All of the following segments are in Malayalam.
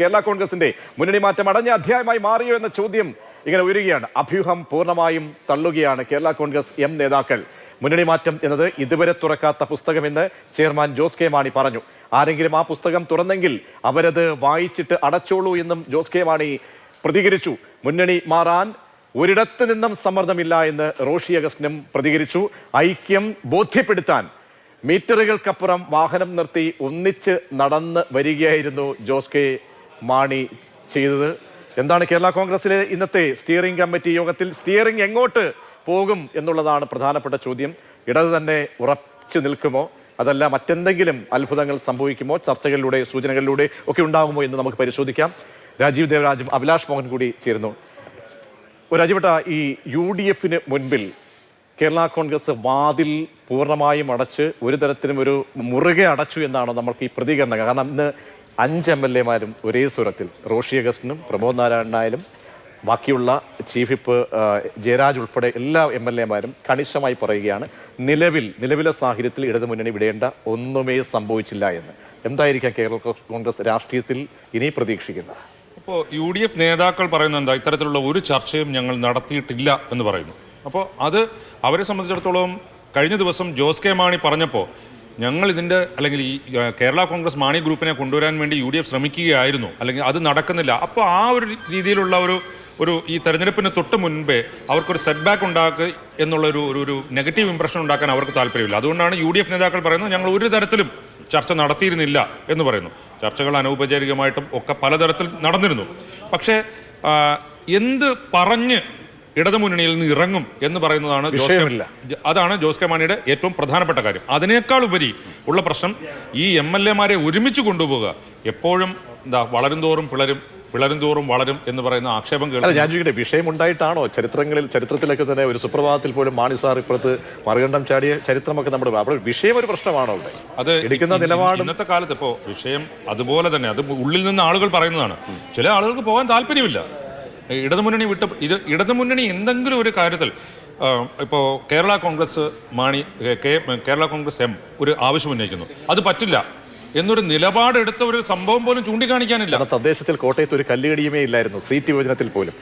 കേരള കോൺഗ്രസിന്റെ മുന്നണി മാറ്റം അടഞ്ഞ അധ്യായമായി മാറിയോ എന്ന ചോദ്യം ഇങ്ങനെ ഉയരുകയാണ്. അഭ്യൂഹം പൂർണ്ണമായും തള്ളുകയാണ് കേരള കോൺഗ്രസ് എം നേതാക്കൾ. മുന്നണി മാറ്റം എന്നത് ഇതുവരെ തുറക്കാത്ത പുസ്തകമെന്ന് ചെയർമാൻ ജോസ് കെ മാണി പറഞ്ഞു. ആരെങ്കിലും ആ പുസ്തകം തുറന്നെങ്കിൽ അവരത് വായിച്ചിട്ട് അടച്ചോളൂ എന്നും ജോസ് കെ മാണി പ്രതികരിച്ചു. മുന്നണി മാറാൻ ഒരിടത്ത് നിന്നും സമ്മർദ്ദമില്ല എന്ന് റോഷി അഗസ്റ്റിനും പ്രതികരിച്ചു. ഐക്യം ബോധ്യപ്പെടുത്താൻ മീറ്ററുകൾക്കപ്പുറം വാഹനം നിർത്തി ഒന്നിച്ച് നടന്ന് വരികയായിരുന്നു ജോസ് കെ മാണി ചെയ്തത്. എന്താണ് കേരള കോൺഗ്രസിലെ ഇന്നത്തെ സ്റ്റിയറിംഗ് കമ്മിറ്റി യോഗത്തിൽ സ്റ്റിയറിംഗ് എങ്ങോട്ട് പോകും എന്നുള്ളതാണ് പ്രധാനപ്പെട്ട ചോദ്യം. ഇടത് തന്നെ ഉറച്ചു നിൽക്കുമോ, അതല്ല മറ്റെന്തെങ്കിലും അത്ഭുതങ്ങൾ സംഭവിക്കുമോ, ചർച്ചകളിലൂടെ സൂചനകളിലൂടെ ഒക്കെ ഉണ്ടാകുമോ എന്ന് നമുക്ക് പരിശോധിക്കാം. രാജീവ് ദേവരാജും അഭിലാഷ് മോഹൻ കൂടി ചേരുന്നു. രാജീവട്ട, ഈ UDF മുൻപിൽ കേരള കോൺഗ്രസ് വാതിൽ പൂർണ്ണമായും അടച്ച് ഒരു തരത്തിലും ഒരു മുറുകെ അടച്ചു എന്നാണോ നമ്മൾക്ക് ഈ പ്രതികരണം? കാരണം ഇന്ന് 5 MLA-മാരും ഒരേ സ്വരത്തിൽ, റോഷി അഗസ്റ്റിനും പ്രമോദ് നാരായണനായാലും ബാക്കിയുള്ള ചീഫ് വിപ്പ് ജയരാജ് ഉൾപ്പെടെ എല്ലാ MLA-മാരും കണിശമായി പറയുകയാണ് നിലവിലെ സാഹചര്യത്തിൽ ഇടതുമുന്നണി വിടേണ്ട ഒന്നുമേ സംഭവിച്ചില്ല എന്ന്. എന്തായിരിക്കാം കേരള കോൺഗ്രസ് രാഷ്ട്രീയത്തിൽ ഇനി പ്രതീക്ഷിക്കുന്നത്? ഇപ്പോൾ UDF നേതാക്കൾ പറയുന്നത് എന്താ, ഇത്തരത്തിലുള്ള ഒരു ചർച്ചയും ഞങ്ങൾ നടത്തിയിട്ടില്ല എന്ന് പറയുന്നു. അപ്പോൾ അത് അവരെ സംബന്ധിച്ചിടത്തോളം കഴിഞ്ഞ ദിവസം ജോസ് കെ മാണി പറഞ്ഞപ്പോൾ ഞങ്ങൾ ഇതിൻ്റെ അല്ലെങ്കിൽ ഈ കേരള കോൺഗ്രസ് മാണി ഗ്രൂപ്പിനെ കൊണ്ടുവരാൻ വേണ്ടി UDF ശ്രമിക്കുകയായിരുന്നു, അല്ലെങ്കിൽ അത് നടക്കുന്നില്ല. അപ്പോൾ ആ ഒരു രീതിയിലുള്ള ഒരു ഈ തെരഞ്ഞെടുപ്പിന് തൊട്ട് മുൻപേ അവർക്കൊരു സെറ്റ് ബാക്ക് ഉണ്ടാക്കുക എന്നുള്ളൊരു നെഗറ്റീവ് ഇംപ്രഷൻ ഉണ്ടാക്കാൻ അവർക്ക് താല്പര്യമില്ല. അതുകൊണ്ടാണ് UDF നേതാക്കൾ പറയുന്നത് ഞങ്ങൾ ഒരു തരത്തിലും ചർച്ച നടത്തിയിരുന്നില്ല എന്ന് പറയുന്നു. ചർച്ചകൾ അനൗപചാരികമായിട്ടും ഒക്കെ പലതരത്തിൽ നടന്നിരുന്നു. പക്ഷേ എന്ത് പറഞ്ഞ് ഇടതുമുന്നണിയിൽ നിന്ന് ഇറങ്ങും എന്ന് പറയുന്നതാണ് അതാണ് ജോസ് കെ മാണിയുടെ ഏറ്റവും പ്രധാനപ്പെട്ട കാര്യം. അതിനേക്കാൾ ഉപരി ഉള്ള പ്രശ്നം ഈ MLA-മാരെ ഒരുമിച്ച് കൊണ്ടുപോകുക. എപ്പോഴും വളരും തോറും വളരും എന്ന് പറയുന്ന ആക്ഷേപം കേൾക്കും. വിഷയം ഉണ്ടായിട്ടാണോ ചരിത്രത്തിലൊക്കെ തന്നെ ഒരു സുപ്രഭാതത്തിൽ പോലും മാണി സാർ ഇപ്പുറത്ത് മറുകണ്ഠം ചാടിയ ചരിത്രമൊക്കെ നമ്മുടെ വിഷയം ഒരു പ്രശ്നമാണോ? അത് എടുക്കുന്ന നിലപാട് ഇന്നത്തെ കാലത്ത് ഇപ്പോൾ വിഷയം അതുപോലെ തന്നെ അത് ഉള്ളിൽ നിന്ന് ആളുകൾ പറയുന്നതാണ്. ചില ആളുകൾക്ക് പോകാൻ താല്പര്യമില്ല. ഇടതുമുന്നണി എന്തെങ്കിലും ഒരു കാര്യത്തിൽ ഇപ്പോൾ കേരള കോൺഗ്രസ് എം ഒരു ആവശ്യം ഉന്നയിക്കുന്നു, അത് പറ്റില്ല എന്നൊരു നിലപാടെടുത്ത ഒരു സംഭവം പോലും ചൂണ്ടിക്കാണിക്കാനില്ല. തദ്ദേശത്തിൽ കോട്ടയത്ത് ഒരു കല്ലുകടിയുമേ ഇല്ലായിരുന്നു, സീറ്റ് വിഭജനത്തിൽ പോലും.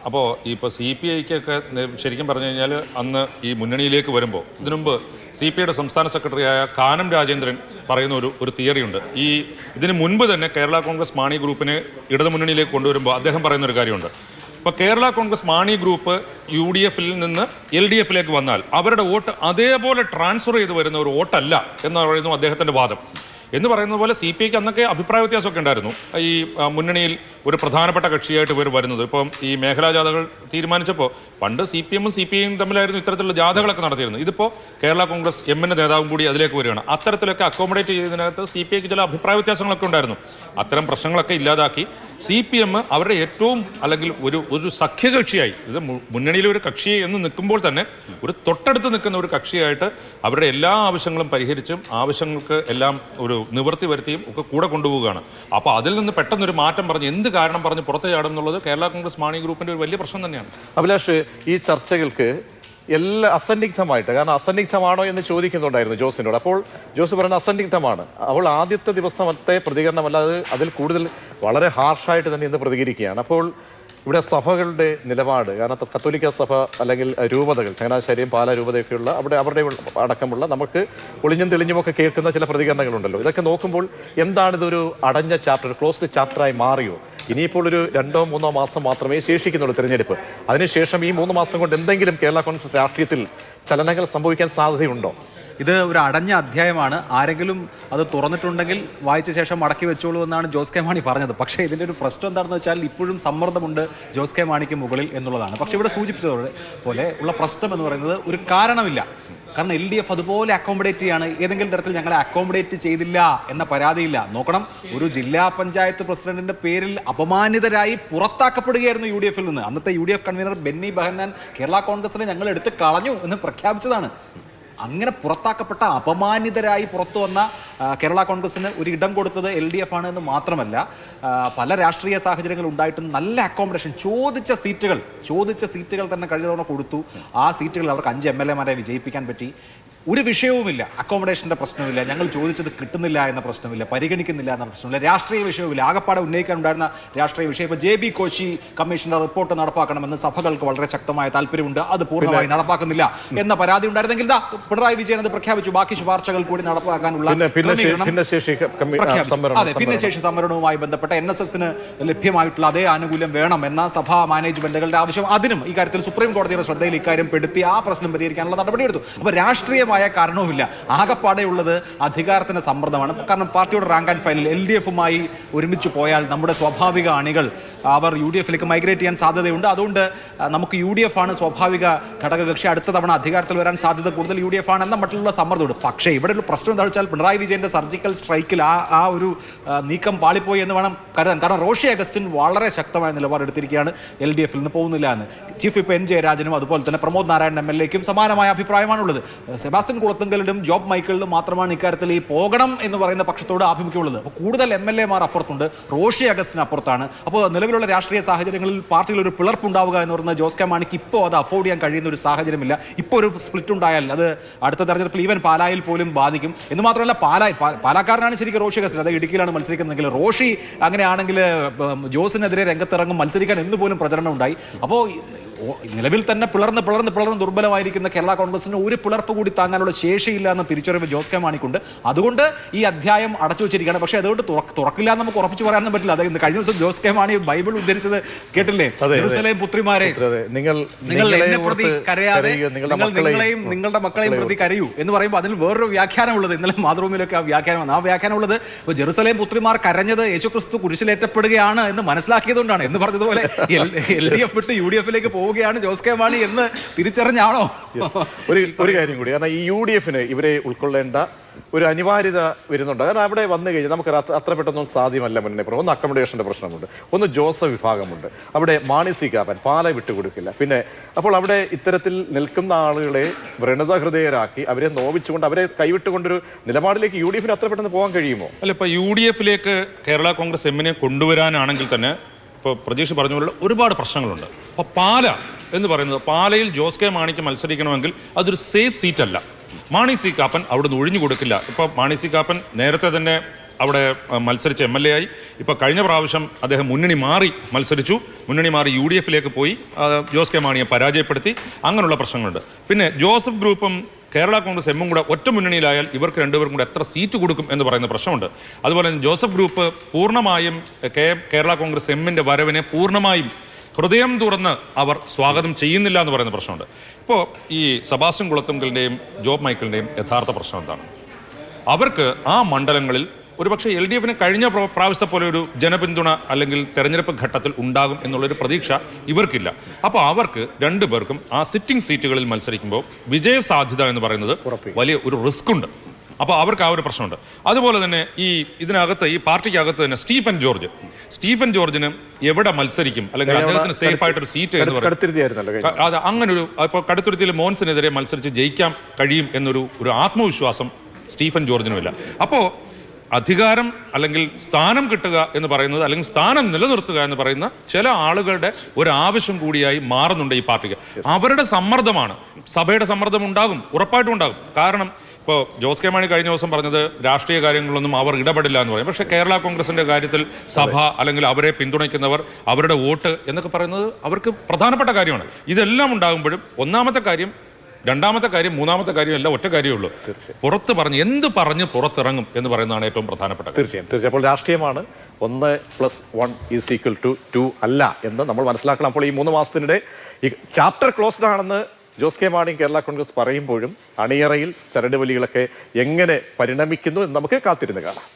അപ്പോൾ ഇപ്പോൾ CPIക്കൊക്കെ ശരിക്കും പറഞ്ഞു കഴിഞ്ഞാൽ അന്ന് ഈ മുന്നണിയിലേക്ക് വരുമ്പോൾ ഇതിനുമുമ്പ് CPIയുടെ സംസ്ഥാന സെക്രട്ടറിയായ കാനം രാജേന്ദ്രൻ പറയുന്ന ഒരു തിയറിയുണ്ട്. ഇതിന് മുൻപ് തന്നെ കേരള കോൺഗ്രസ് മാണി ഗ്രൂപ്പിനെ ഇടതുമുന്നണിയിലേക്ക് കൊണ്ടുവരുമ്പോൾ അദ്ദേഹം പറയുന്ന ഒരു കാര്യമുണ്ട്. ഇപ്പോൾ കേരള കോൺഗ്രസ് മാണി ഗ്രൂപ്പ് UDF-ൽ നിന്ന് LDF-ലേക്ക് വന്നാൽ അവരുടെ വോട്ട് അതേപോലെ ട്രാൻസ്ഫർ ചെയ്ത് വരുന്ന ഒരു വോട്ടല്ല എന്ന് പറയുന്നു അദ്ദേഹത്തിൻ്റെ വാദം. എന്ന് പറയുന്നത് പോലെ CPIക്ക് അന്നൊക്കെ അഭിപ്രായ വ്യത്യാസമൊക്കെ ഉണ്ടായിരുന്നു. ഈ മുന്നണിയിൽ ഒരു പ്രധാനപ്പെട്ട കക്ഷിയായിട്ട് ഇവർ വരുന്നത്. ഇപ്പം ഈ മേഖലാ ജാഥകൾ തീരുമാനിച്ചപ്പോൾ പണ്ട് CPM-ഉം CPI-യും തമ്മിലായിരുന്നു ഇത്തരത്തിലുള്ള ജാഥകളൊക്കെ നടത്തിയിരുന്നത്. ഇതിപ്പോൾ കേരള കോൺഗ്രസ് എമ്മിൻ്റെ നേതാവും കൂടി അതിലേക്ക് വരികയാണ്. അത്തരത്തിലൊക്കെ അക്കോമഡേറ്റ് ചെയ്തതിനകത്ത് CPIക്ക് ചില അഭിപ്രായ വ്യത്യാസങ്ങളൊക്കെ ഉണ്ടായിരുന്നു. അത്തരം പ്രശ്നങ്ങളൊക്കെ ഇല്ലാതാക്കി CPM അവരുടെ ഏറ്റവും അല്ലെങ്കിൽ ഒരു സഖ്യകക്ഷിയായി, ഇത് മുന്നണിയിലെ ഒരു കക്ഷി എന്ന് നിൽക്കുമ്പോൾ തന്നെ ഒരു തൊട്ടടുത്ത് നിൽക്കുന്ന ഒരു കക്ഷിയായിട്ട് അവരുടെ എല്ലാ ആവശ്യങ്ങളും പരിഹരിച്ചും ആവശ്യങ്ങൾക്ക് എല്ലാം ഒരു നിവൃത്തി വരുത്തിയും ഒക്കെ കൂടെ കൊണ്ടുപോവുകയാണ്. അപ്പോൾ അതിൽ നിന്ന് പെട്ടെന്നൊരു മാറ്റം പറഞ്ഞ് എന്ത് കാരണം പറഞ്ഞ് പുറത്തു ചാടും എന്നുള്ളത് കേരള കോൺഗ്രസ് മാണി ഗ്രൂപ്പിന്റെ ഒരു വലിയ പ്രശ്നം തന്നെയാണ്. അഭിലാഷ്, ഈ ചർച്ചകൾക്ക് എല്ലാ അസന്നിഗ്ധമായിട്ട്, കാരണം അസന്നിഗ്ധമാണോ എന്ന് ചോദിക്കുന്നുണ്ടായിരുന്നു ജോസിനോട്. അപ്പോൾ ജോസ് പറയുന്നത് അസന്നിഗ്ധമാണ്. അപ്പോൾ ആദ്യത്തെ ദിവസത്തെ പ്രതികരണമല്ലാതെ അതിൽ കൂടുതൽ വളരെ ഹാർഷായിട്ട് തന്നെ ഇന്ന് പ്രതികരിക്കുകയാണ്. അപ്പോൾ ഇവിടെ സഭകളുടെ നിലപാട്, കാരണം കത്തോലിക്ക സഭ അല്ലെങ്കിൽ രൂപതകൾ, ചങ്ങനാശ്ശേരിയും പാലാ രൂപതയൊക്കെയുള്ള അവരുടെ അടക്കമുള്ള നമുക്ക് ഒളിഞ്ഞും തെളിഞ്ഞുമൊക്കെ കേൾക്കുന്ന ചില പ്രതികരണങ്ങളുണ്ടല്ലോ. ഇതൊക്കെ നോക്കുമ്പോൾ എന്താണിതൊരു അടഞ്ഞ ചാപ്റ്റർ, ക്ലോസ്ഡ് ചാപ്റ്ററായി മാറിയോ? ഇനിയിപ്പോൾ ഒരു 2-3 മാസം മാത്രമേ ശേഷിക്കുന്നുള്ളൂ തിരഞ്ഞെടുപ്പ്. അതിനുശേഷം ഈ 3 മാസം കൊണ്ട് എന്തെങ്കിലും കേരള കോൺഗ്രസ് രാഷ്ട്രീയത്തിൽ ചലനങ്ങൾ സംഭവിക്കാൻ സാധ്യതയുണ്ടോ? ഇത് ഒരു അടഞ്ഞ അധ്യായമാണ്. ആരെങ്കിലും അത് തുറന്നിട്ടുണ്ടെങ്കിൽ വായിച്ച ശേഷം മടക്കി വെച്ചോളൂ എന്നാണ് ജോസ് കെ മാണി പറഞ്ഞത്. പക്ഷേ ഇതിൻ്റെ ഒരു പ്രശ്നം എന്താണെന്ന് വെച്ചാൽ ഇപ്പോഴും സമ്മർദ്ദമുണ്ട് ജോസ് കെ മാണിക്ക് മുകളിൽ എന്നുള്ളതാണ്. പക്ഷേ ഇവിടെ സൂചിപ്പിച്ചത് പോലെ ഉള്ള പ്രശ്നം എന്ന് പറയുന്നത് ഒരു കാരണമില്ല. കാരണം LDF അതുപോലെ അക്കോമഡേറ്റ് ചെയ്യാണ്. ഏതെങ്കിലും തരത്തിൽ ഞങ്ങളെ അക്കോമഡേറ്റ് ചെയ്തില്ല എന്ന പരാതിയില്ല. നോക്കണം, ഒരു ജില്ലാ പഞ്ചായത്ത് പ്രസിഡന്റിന്റെ പേരിൽ അപമാനിതരായി പുറത്താക്കപ്പെടുകയായിരുന്നു UDF-ൽ നിന്ന്. അന്നത്തെ UDF കൺവീനർ ബെന്നി ബെഹന്നാൻ കേരള കോൺഗ്രസിനെ ഞങ്ങൾ എടുത്ത് കളഞ്ഞു എന്ന് പ്രഖ്യാപിച്ചതാണ്. അങ്ങനെ പുറത്താക്കപ്പെട്ട അപമാനിതരായി പുറത്തു വന്ന കേരള കോൺഗ്രസിന് ഒരു ഇടം കൊടുത്തത് LDF ആണ് എന്ന് മാത്രമല്ല, പല രാഷ്ട്രീയ സാഹചര്യങ്ങൾ ഉണ്ടായിട്ടും നല്ല അക്കോമഡേഷൻ, ചോദിച്ച സീറ്റുകൾ തന്നെ കഴിഞ്ഞ തവണ കൊടുത്തു. ആ സീറ്റുകൾ അവർക്ക് 5 MLA-മാരെ വിജയിപ്പിക്കാൻ പറ്റി. ഒരു വിഷയവുമില്ല. അക്കോമഡേഷൻ്റെ പ്രശ്നമില്ല, ഞങ്ങൾ ചോദിച്ചത് കിട്ടുന്നില്ല എന്ന പ്രശ്നമില്ല, പരിഗണിക്കുന്നില്ല എന്ന പ്രശ്നമില്ല, രാഷ്ട്രീയ വിഷയവുമില്ല. ആകപ്പാടെ ഉന്നയിക്കാനുണ്ടായിരുന്ന രാഷ്ട്രീയ വിഷയം ഇപ്പോൾ JB കോശി കമ്മീഷന്റെ റിപ്പോർട്ട് നടപ്പാക്കണമെന്ന് സഭകൾക്ക് വളരെ ശക്തമായ താല്പര്യമുണ്ട്, അത് പൂർണ്ണമായി നടപ്പാക്കുന്നില്ല എന്ന പരാതി ഉണ്ടായിരുന്നെങ്കിൽ പിണറായി വിജയൻ അത് പ്രഖ്യാപിച്ചു. ബാക്കി ശുപാർശകൾ കൂടി നടപ്പാക്കാനുള്ള അതെ, ഭിന്നശേഷി സംവരണവുമായി ബന്ധപ്പെട്ട NSSന് ലഭ്യമായിട്ടുള്ള അതേ ആനുകൂല്യം വേണം എന്ന സഭാ മാനേജ്മെന്റുകളുടെ ആവശ്യം, അതിനും ഈ കാര്യത്തിൽ സുപ്രീം കോടതിയുടെ ശ്രദ്ധയിൽ ഇക്കാര്യം പെടുത്തി ആ പ്രശ്നം പരിഹരിക്കാനുള്ള നടപടിയെടുത്തു. അപ്പോൾ രാഷ്ട്രീയമായ കാരണവുമില്ല, ആകപ്പാടെയുള്ളത് അധികാരത്തിന്റെ സമ്മർദ്ദമാണ്. കാരണം പാർട്ടിയുടെ റാങ്ക് ആൻഡ് ഫയലിൽ LDFുമായി ഒരുമിച്ച് പോയാൽ നമ്മുടെ സ്വാഭാവിക അണികൾ അവർ UDFിലേക്ക് മൈഗ്രേറ്റ് ചെയ്യാൻ സാധ്യതയുണ്ട്. അതുകൊണ്ട് നമുക്ക് UDF ആണ് സ്വാഭാവിക ഘടകകക്ഷി, അടുത്ത തവണ അധികാരത്തിൽ വരാൻ സാധ്യത കൂടുതൽ UDF ആണ് എന്ന മറ്റുള്ള സമ്മർദ്ദമുണ്ട്. പക്ഷേ ഇവിടെ ഒരു പ്രശ്നം എന്താ വെച്ചാൽ പിണറായി വിജയന്റെ സർജിക്കൽ സ്ട്രൈക്കിൽ ആ ഒരു നീക്കം പാളിപ്പോയി എന്ന് വേണം കരുതാൻ. കാരണം റോഷി അഗസ്റ്റിൻ വളരെ ശക്തമായ നിലപാടെടുത്തിരിക്കുകയാണ് LDFിൽ നിന്ന് പോകുന്നില്ല എന്ന്. ചീഫ് വിപ്പ് N ജയരാജനും അതുപോലെ തന്നെ പ്രമോദ് നാരായണൻ MLAക്കും സമാനമായ അഭിപ്രായമാണുള്ളത്. സെബാസ്റ്റ്യൻ കുളത്തുങ്കലിലും ജോബ് മൈക്കിളിലും മാത്രമാണ് ഇക്കാര്യത്തിൽ ഈ പോകണം എന്ന് പറയുന്ന പക്ഷത്തോട് ആഭിമുഖ്യമുള്ളത്. അപ്പോൾ കൂടുതൽ MLAമാർ അപ്പുറത്തുണ്ട്, റോഷി അഗസ്റ്റിന് അപ്പുറത്താണ്. അപ്പോൾ നിലവിലുള്ള രാഷ്ട്രീയ സാഹചര്യങ്ങളിൽ പാർട്ടിയിൽ ഒരു പിളർപ്പുണ്ടാവുക എന്ന് പറയുന്നത് ജോസ് കെ മാണിക്ക് ഇപ്പോൾ അത് അഫോർഡ് ചെയ്യാൻ കഴിയുന്ന ഒരു സാഹചര്യമില്ല. ഇപ്പോൾ ഒരു സ്പ്ലിറ്റ് ഉണ്ടായാൽ അത് അടുത്ത തെരഞ്ഞെടുപ്പിൽ ഈവൻ പാലായിൽ പോലും ബാധിക്കും. എന്ന് മാത്രമല്ല പാലാക്കാരനാണ് ശരിക്കും റോഷി അഗസ്റ്റിൻ, അത് ഇടുക്കിയിലാണ് മത്സരിക്കുന്നതെങ്കിൽ റോഷി അങ്ങനെയാണെങ്കിൽ ജോസിനെതിരെ രംഗത്തിറങ്ങും, മത്സരിക്കാൻ എന്ന് പോലും പ്രചരണം ഉണ്ടായി. അപ്പോൾ നിലവിൽ തന്നെ പിളർന്ന് ദുർബലമായിരിക്കുന്ന കേരള കോൺഗ്രസിന് ഒരു പിളർപ്പ് കൂടി താങ്ങാനുള്ള ശേഷിയില്ല എന്ന തിരിച്ചറിവ് ജോസ് കെ മാണിക്കുണ്ട്. അതുകൊണ്ട് ഈ അധ്യായം അടച്ചു വെച്ചിരിക്കുകയാണ്. പക്ഷേ അതുകൊണ്ട് തുറക്കില്ല എന്ന് നമുക്ക് ഉറപ്പിച്ച് പറയാനൊന്നും പറ്റില്ല. അതായത് കഴിഞ്ഞ ദിവസം ജോസ് കെ മാണി ബൈബിൾ ഉദ്ധരിച്ചത് കേട്ടില്ലേ? ജെറുസലേം പുത്രിമാരെ, നിങ്ങൾ എന്നെ പ്രതി കരയാതെ നിങ്ങളെയും നിങ്ങളുടെ മക്കളെയും പ്രതി കരയൂ എന്ന് പറയുമ്പോൾ അതിൽ വേറൊരു വ്യാഖ്യാനമുള്ളത്. ഇന്നലെ മാതൃഭൂമിയിലൊക്കെ ആ വ്യാഖ്യാനമാണ്. ആ വ്യാഖ്യാനമുള്ളത് ജെറുസലേം പുത്രിമാർ കരഞ്ഞത് യേശുക്രിസ്തു കുരിശിലേറ്റപ്പെടുകയാണ് എന്ന് മനസ്സിലാക്കിയതുകൊണ്ടാണ് എന്ന് പറഞ്ഞതുപോലെ LDF വിട്ട് UDFിലേക്ക് പോവുകയാണ് ജോസ് കെ മാണി എന്ന് തിരിച്ചറിഞ്ഞാണോ? ഒരു കാര്യം കൂടി, കാരണം ഈ UDFന് ഇവരെ ഉൾക്കൊള്ളേണ്ട ഒരു അനിവാര്യത വരുന്നുണ്ട്. കാരണം അവിടെ വന്നു കഴിഞ്ഞാൽ നമുക്ക് അത്ര പെട്ടെന്നൊന്നും സാധ്യമല്ല. മുന്നേ ഒന്ന് അക്കോമഡേഷന്റെ പ്രശ്നമുണ്ട്, ഒന്ന് ജോസഫ് വിഭാഗമുണ്ട്, അവിടെ മാണി സി കാപ്പൻ പാല വിട്ടുകൊടുക്കില്ല. പിന്നെ അപ്പോൾ അവിടെ ഇത്തരത്തിൽ നിൽക്കുന്ന ആളുകളെ വ്രണതഹൃദയരാക്കി അവരെ നോവിച്ചുകൊണ്ട് അവരെ കൈവിട്ടുകൊണ്ടൊരു നിലപാടിലേക്ക് UDFന് അത്ര പെട്ടെന്ന് പോകാൻ കഴിയുമോ? അല്ല, ഇപ്പൊ UDFിലേക്ക് കേരള കോൺഗ്രസ് എമ്മിനെ കൊണ്ടുവരാനാണെങ്കിൽ തന്നെ ഇപ്പോൾ പ്രതീക്ഷ പറഞ്ഞ പോലെ ഒരുപാട് പ്രശ്നങ്ങളുണ്ട്. അപ്പോൾ പാല എന്ന് പറയുന്നത്, പാലയിൽ ജോസ് കെ മാണിക്ക് മത്സരിക്കണമെങ്കിൽ അതൊരു സേഫ് സീറ്റ് അല്ല. മാണി സി കാപ്പൻ അവിടെ നിന്ന് ഒഴിഞ്ഞു കൊടുക്കില്ല. ഇപ്പോൾ മാണി സി കാപ്പൻ നേരത്തെ തന്നെ അവിടെ മത്സരിച്ച MLA ആയി. ഇപ്പോൾ കഴിഞ്ഞ പ്രാവശ്യം അദ്ദേഹം മുന്നണി മാറി മത്സരിച്ചു, മുന്നണി മാറി UDFിലേക്ക് പോയി, ജോസ് കെ മാണിയെ പരാജയപ്പെടുത്തി. അങ്ങനെയുള്ള പ്രശ്നങ്ങളുണ്ട്. പിന്നെ ജോസഫ് ഗ്രൂപ്പും കേരള കോൺഗ്രസ് എമ്മും കൂടെ ഒറ്റ മുന്നണിയിലായാൽ ഇവർക്ക് രണ്ടുപേർക്കും കൂടെ എത്ര സീറ്റ് കൊടുക്കും എന്ന് പറയുന്ന പ്രശ്നമുണ്ട്. അതുപോലെ തന്നെ ജോസഫ് ഗ്രൂപ്പ് പൂർണ്ണമായും കേരള കോൺഗ്രസ് എമ്മിൻ്റെ വരവിനെ പൂർണ്ണമായും ഹൃദയം തുറന്ന് അവർ സ്വാഗതം ചെയ്യുന്നില്ല എന്ന് പറയുന്ന പ്രശ്നമുണ്ട്. ഇപ്പോൾ ഈ സെബാസ്റ്റ്യൻ കുളത്തുങ്കലിൻ്റെയും ജോബ് മൈക്കിളിൻ്റെയും യഥാർത്ഥ പ്രശ്നം എന്താണ്? അവർക്ക് ആ മണ്ഡലങ്ങളിൽ ഒരുപക്ഷെ LDFന് കഴിഞ്ഞ പ്രാവശ്യത്തെ പോലെ ഒരു ജനപിന്തുണ അല്ലെങ്കിൽ തെരഞ്ഞെടുപ്പ് ഘട്ടത്തിൽ ഉണ്ടാകും എന്നുള്ളൊരു പ്രതീക്ഷ ഇവർക്കില്ല. അപ്പോൾ അവർക്ക് രണ്ടുപേർക്കും ആ സിറ്റിംഗ് സീറ്റുകളിൽ മത്സരിക്കുമ്പോൾ വിജയ സാധ്യത എന്ന് പറയുന്നത് വലിയ ഒരു റിസ്ക് ഉണ്ട്. അപ്പോൾ അവർക്ക് ആ ഒരു പ്രശ്നമുണ്ട്. അതുപോലെ തന്നെ ഇതിനകത്ത് ഈ പാർട്ടിക്കകത്ത് തന്നെ സ്റ്റീഫൻ ജോർജിന് എവിടെ മത്സരിക്കും, അല്ലെങ്കിൽ അദ്ദേഹത്തിന് സേഫ് ആയിട്ടൊരു സീറ്റ് എന്ന് പറയുന്നത് അത് അങ്ങനെ ഒരു ഇപ്പോൾ കടുത്തുരുത്തിയിൽ മോൻസിനെതിരെ മത്സരിച്ച് ജയിക്കാൻ കഴിയും എന്നൊരു ആത്മവിശ്വാസം സ്റ്റീഫൻ ജോർജിനുമില്ല. അപ്പോൾ അധികാരം അല്ലെങ്കിൽ സ്ഥാനം കിട്ടുക എന്ന് പറയുന്നത്, അല്ലെങ്കിൽ സ്ഥാനം നിലനിർത്തുക എന്ന് പറയുന്ന ചില ആളുകളുടെ ഒരു ആവശ്യം കൂടിയായി മാറുന്നുണ്ട് ഈ പാർട്ടിക്ക്. അവരുടെ സമ്മർദ്ദമാണ്, സഭയുടെ സമ്മർദ്ദം ഉണ്ടാകും, ഉറപ്പായിട്ടും ഉണ്ടാകും. കാരണം ഇപ്പോൾ ജോസ് കെ മാണി കഴിഞ്ഞ ദിവസം പറഞ്ഞത് രാഷ്ട്രീയ കാര്യങ്ങളൊന്നും അവർ ഇടപെടില്ല എന്ന് പറയും. പക്ഷേ കേരള കോൺഗ്രസിൻ്റെ കാര്യത്തിൽ സഭ അല്ലെങ്കിൽ അവരെ പിന്തുണയ്ക്കുന്നവർ, അവരുടെ വോട്ട് എന്നൊക്കെ പറയുന്നത് അവർക്ക് പ്രധാനപ്പെട്ട കാര്യമാണ്. ഇതെല്ലാം ഉണ്ടാകുമ്പോഴും ഒന്നാമത്തെ കാര്യം, രണ്ടാമത്തെ കാര്യം, മൂന്നാമത്തെ കാര്യം എല്ലാം ഒറ്റ കാര്യമുള്ളൂ, എന്ത് പറഞ്ഞ് പുറത്തിറങ്ങും എന്ന് പറയുന്നതാണ് ഏറ്റവും പ്രധാനപ്പെട്ട കാര്യം. തീർച്ചയായും അപ്പോൾ രാഷ്ട്രീയമാണ് 1+1=2 അല്ല എന്ന് നമ്മൾ മനസ്സിലാക്കണം. അപ്പോൾ ഈ 3 മാസത്തിനിടെ ഈ ചാപ്റ്റർ ക്ലോസ്ഡ് ആണെന്ന് ജോസ് കെ മാണി കേരള കോൺഗ്രസ് പറയുമ്പോഴും അണിയറയിൽ ചരടുവലികളൊക്കെ എങ്ങനെ പരിണമിക്കുന്നു എന്ന് നമുക്ക് കാത്തിരുന്ന് കാണാം.